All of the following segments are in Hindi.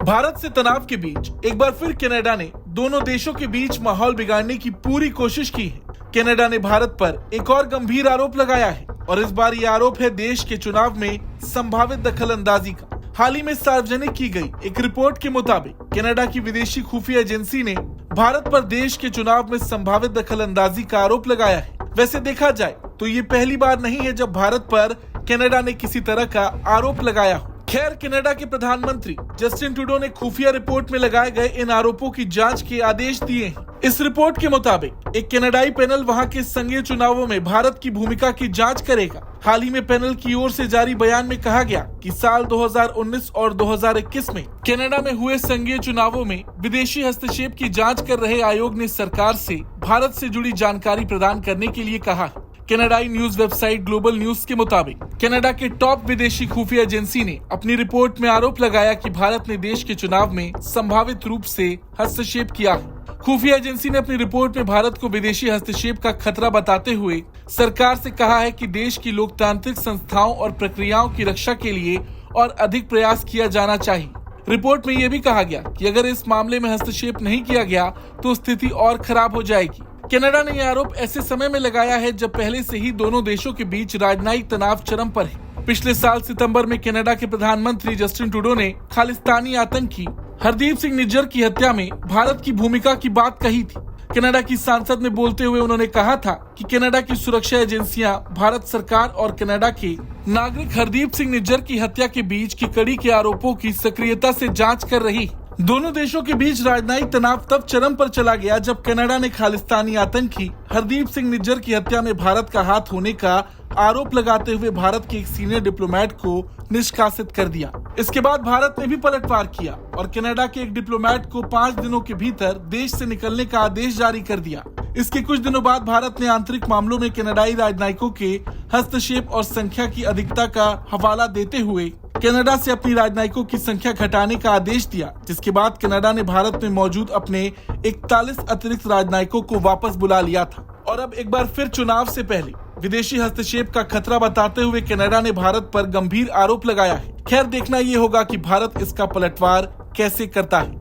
भारत से तनाव के बीच एक बार फिर कनाडा ने दोनों देशों के बीच माहौल बिगाड़ने की पूरी कोशिश की है। कनाडा ने भारत पर एक और गंभीर आरोप लगाया है और इस बार ये आरोप है देश के चुनाव में संभावित दखलंदाजी का। हाल ही में सार्वजनिक की गई एक रिपोर्ट के मुताबिक कनाडा की विदेशी खुफिया एजेंसी ने भारत पर देश के चुनाव में संभावित दखलंदाजी का आरोप लगाया है। वैसे देखा जाए तो ये पहली बार नहीं है जब भारत पर कनाडा ने किसी तरह का आरोप लगाया हो। खैर, कनाडा के प्रधानमंत्री जस्टिन ट्रूडो ने खुफिया रिपोर्ट में लगाए गए इन आरोपों की जांच के आदेश दिए हैं। इस रिपोर्ट के मुताबिक एक कनाडाई पैनल वहां के संघीय चुनावों में भारत की भूमिका की जांच करेगा। हाल ही में पैनल की ओर से जारी बयान में कहा गया कि साल 2019 और 2021 में कनाडा में हुए संघीय चुनावों में विदेशी हस्तक्षेप की जांच कर रहे आयोग ने सरकार से भारत से जुड़ी जानकारी प्रदान करने के लिए कहा है। कनाडाई न्यूज वेबसाइट ग्लोबल न्यूज के मुताबिक कनाडा के टॉप विदेशी खुफिया एजेंसी ने अपनी रिपोर्ट में आरोप लगाया कि भारत ने देश के चुनाव में संभावित रूप से हस्तक्षेप किया है। खुफिया एजेंसी ने अपनी रिपोर्ट में भारत को विदेशी हस्तक्षेप का खतरा बताते हुए सरकार से कहा है कि देश की लोकतांत्रिक संस्थाओं और प्रक्रियाओं की रक्षा के लिए और अधिक प्रयास किया जाना चाहिए। रिपोर्ट में यह भी कहा गया कि अगर इस मामले में हस्तक्षेप नहीं किया गया तो स्थिति और खराब हो जाएगी। कनाडा ने यह आरोप ऐसे समय में लगाया है जब पहले से ही दोनों देशों के बीच राजनयिक तनाव चरम पर है। पिछले साल सितंबर में कनाडा के प्रधानमंत्री जस्टिन ट्रूडो ने खालिस्तानी आतंकी हरदीप सिंह निज्जर की हत्या में भारत की भूमिका की बात कही थी। कनाडा की सांसद में बोलते हुए उन्होंने कहा था कि कनाडा की सुरक्षा एजेंसियां भारत सरकार और कनाडा के नागरिक हरदीप सिंह निज्जर की हत्या के बीच की कड़ी के आरोपों की सक्रियता से जांच कर रही। दोनों देशों के बीच राजनयिक तनाव तब चरम पर चला गया जब कनाडा ने खालिस्तानी आतंकी हरदीप सिंह निज्जर की हत्या में भारत का हाथ होने का आरोप लगाते हुए भारत के एक सीनियर डिप्लोमेट को निष्कासित कर दिया। इसके बाद भारत ने भी पलटवार किया और कनाडा के एक डिप्लोमेट को 5 दिनों के भीतर देश से निकलने का आदेश जारी कर दिया। इसके कुछ दिनों बाद भारत ने आंतरिक मामलों में कनाडाई राजनयिकों के हस्तक्षेप और संख्या की अधिकता का हवाला देते हुए कनाडा से अपनी राजनयिकों की संख्या घटाने का आदेश दिया, जिसके बाद कनाडा ने भारत में मौजूद अपने 41 अतिरिक्त राजनयिकों को वापस बुला लिया था। और अब एक बार फिर चुनाव से पहले विदेशी हस्तक्षेप का खतरा बताते हुए कनाडा ने भारत पर गंभीर आरोप लगाया है। खैर, देखना ये होगा कि भारत इसका पलटवार कैसे करता है।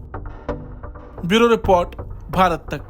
ब्यूरो रिपोर्ट, भारत तक।